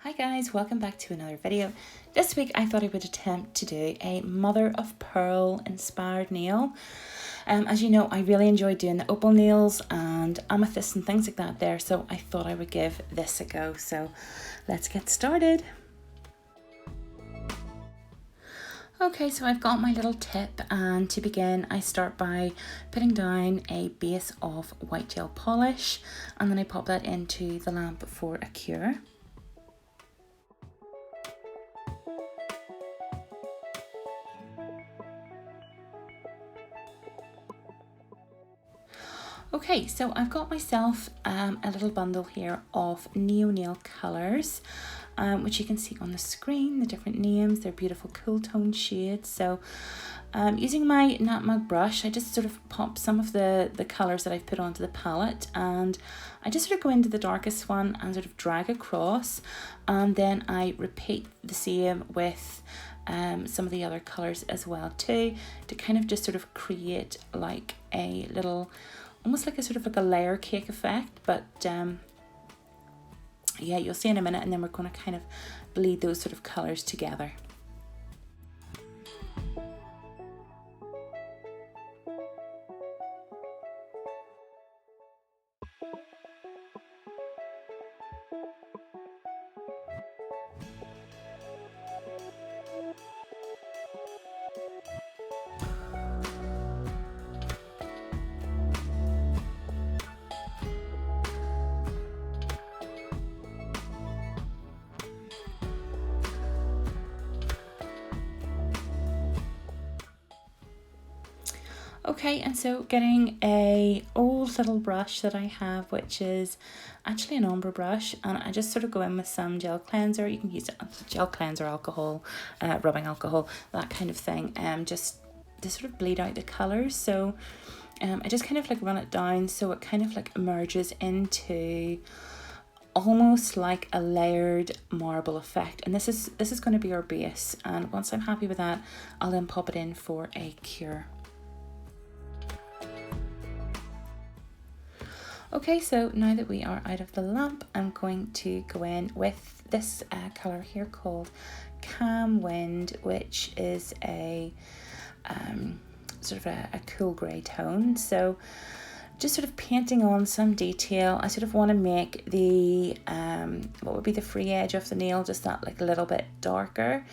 Hi guys, welcome back to another video. This week I thought I would attempt to do a mother of pearl inspired nail. As you know, I really enjoy doing the opal nails and amethyst and things like that there, so I thought I would give this a go. So let's get started. Okay, so I've got my little tip, and to begin I start by putting down a base of white gel polish, and then I pop that into the lamp for a cure. Okay, so I've got myself a little bundle here of Neo Nail colours, which you can see on the screen, the different names, they're beautiful cool tone shades. So using my nutmeg brush, I just sort of pop some of the colours that I've put onto the palette, and I just sort of go into the darkest one and sort of drag across, and then I repeat the same with some of the other colours as well too, to kind of just sort of create like a little, almost like a sort of like a layer cake effect. But yeah, you'll see in a minute, and then we're going to kind of bleed those sort of colours together. Okay, and so getting a old little brush that I have, which is actually an ombre brush, and I just sort of go in with some gel cleanser. You can use gel cleanser, alcohol, rubbing alcohol, that kind of thing, just to sort of bleed out the colours. So I just kind of like run it down so it kind of like merges into almost like a layered marble effect, and this is going to be our base. And once I'm happy with that, I'll then pop it in for a cure. Okay, so now that we are out of the lamp, I'm going to go in with this colour here called Calm Wind, which is a sort of a cool grey tone. So just sort of painting on some detail. I sort of want to make the what would be the free edge of the nail just that like a little bit darker,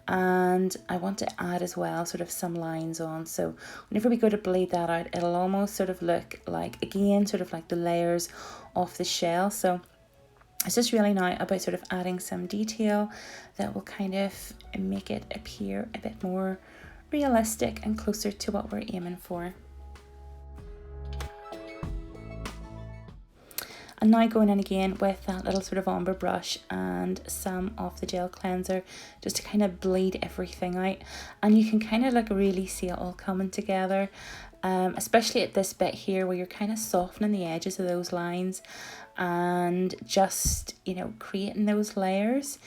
and I want to add as well sort of some lines on, so whenever we go to bleed that out, it'll almost sort of look like, again, sort of like the layers of the shell. So it's just really now about sort of adding some detail that will kind of make it appear a bit more realistic and closer to what we're aiming for. And now going in again with that little sort of ombre brush and some of the gel cleanser, just to kind of bleed everything out. And you can kind of like really see it all coming together, especially at this bit here where you're kind of softening the edges of those lines and just, you know, creating those layers.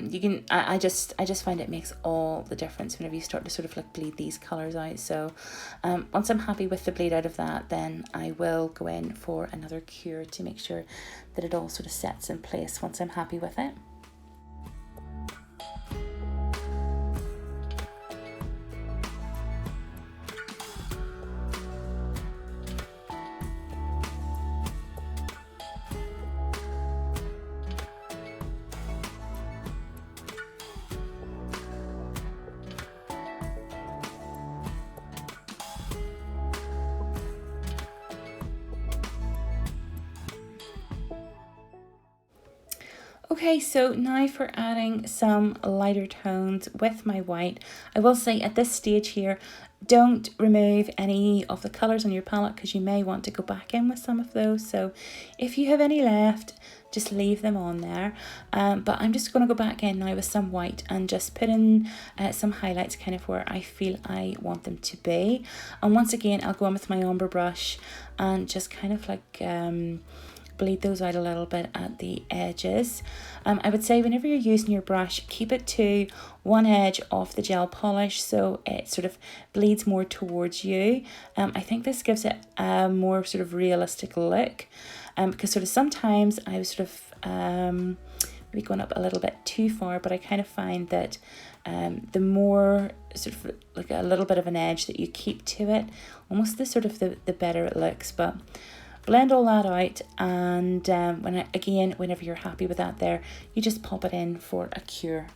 You can, I just find it makes all the difference whenever you start to sort of like bleed these colours out. So once I'm happy with the bleed out of that, then I will go in for another cure to make sure that it all sort of sets in place once I'm happy with it. Okay, so now for adding some lighter tones with my white. I will say at this stage here, don't remove any of the colours on your palette, because you may want to go back in with some of those. So if you have any left, just leave them on there. But I'm just going to go back in now with some white and just put in some highlights kind of where I feel I want them to be. And once again, I'll go in with my ombre brush and just kind of like bleed those out a little bit at the edges. I would say whenever you're using your brush, keep it to one edge of the gel polish so it sort of bleeds more towards you. I think this gives it a more sort of realistic look, because sort of sometimes I was sort of maybe going up a little bit too far, but I kind of find that the more sort of like a little bit of an edge that you keep to it, almost the better it looks. But blend all that out, and whenever you're happy with that there, you just pop it in for a cure.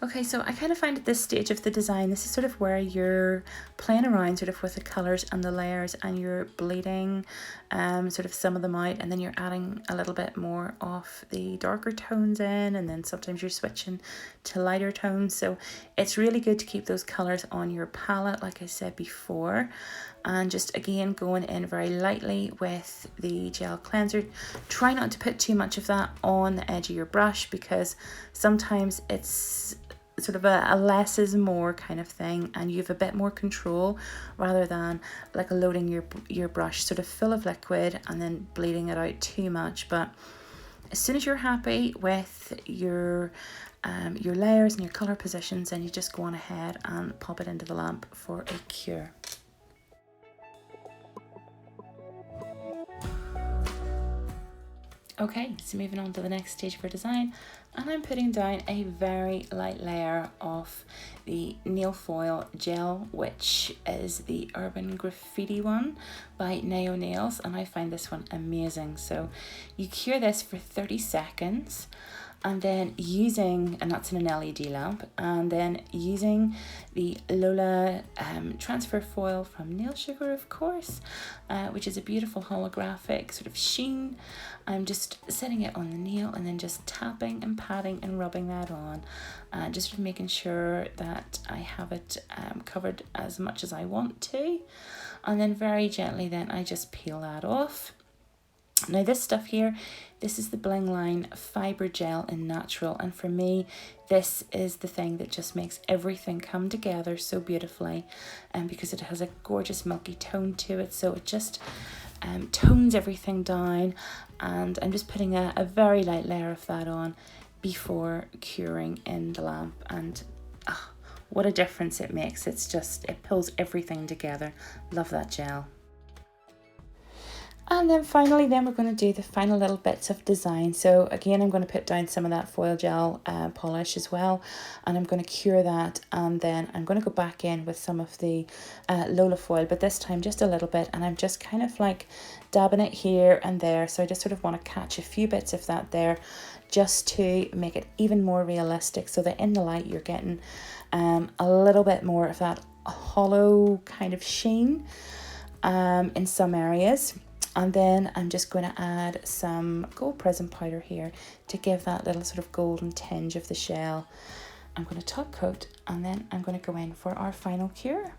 Okay, so I kind of find at this stage of the design, this is sort of where you're playing around sort of with the colours and the layers, and you're bleeding sort of some of them out, and then you're adding a little bit more of the darker tones in, and then sometimes you're switching to lighter tones. So it's really good to keep those colours on your palette, like I said before, and just again going in very lightly with the gel cleanser. Try not to put too much of that on the edge of your brush, because sometimes it's sort of a less is more kind of thing, and you have a bit more control rather than like loading your brush sort of full of liquid and then bleeding it out too much. But as soon as you're happy with your layers and your color positions, then you just go on ahead and pop it into the lamp for a cure. Okay, so moving on to the next stage of our design, and I'm putting down a very light layer of the nail foil gel, which is the Urban Graffiti one by Neo Nails, and I find this one amazing. So you cure this for 30 seconds, and then and that's in an LED lamp, and then using the Lola transfer foil from Nail Sugar, of course, which is a beautiful holographic sort of sheen. I'm just setting it on the nail and then just tapping and patting and rubbing that on, just sort of making sure that I have it covered as much as I want to, and then very gently then I just peel that off. Now this stuff here, this is the Bling Line Fibre Gel in Natural, and for me this is the thing that just makes everything come together so beautifully, and because it has a gorgeous milky tone to it, so it just tones everything down. And I'm just putting a very light layer of that on before curing in the lamp, and what a difference it makes. It pulls everything together. Love that gel. And then finally we're going to do the final little bits of design. So again, I'm going to put down some of that foil gel polish as well, and I'm going to cure that, and then I'm going to go back in with some of the Lola foil, but this time just a little bit, and I'm just kind of like dabbing it here and there. So I just sort of want to catch a few bits of that there, just to make it even more realistic, so that in the light you're getting a little bit more of that hollow kind of sheen in some areas. And then I'm just going to add some Gold Prism Powder here to give that little sort of golden tinge of the shell. I'm going to top coat, and then I'm going to go in for our final cure.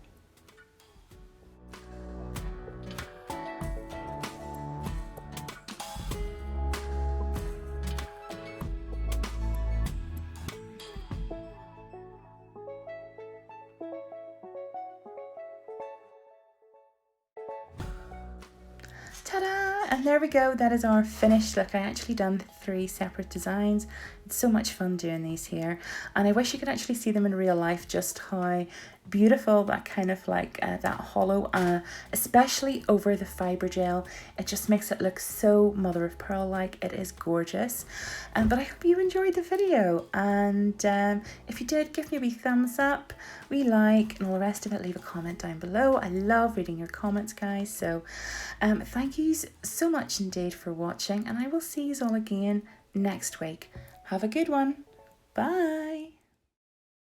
Ta-da! And there we go, that is our finished look. I actually done 3 separate designs. It's so much fun doing these here, and I wish you could actually see them in real life, just how beautiful that kind of like that hollow, especially over the fibre gel. It just makes it look so mother of pearl like. It is gorgeous. But I hope you enjoyed the video, and if you did, give me a wee thumbs up, wee like, and all the rest of it. Leave a comment down below. I love reading your comments, guys. So thank you so much indeed for watching, and I will see you all again next week. Have a good one. Bye.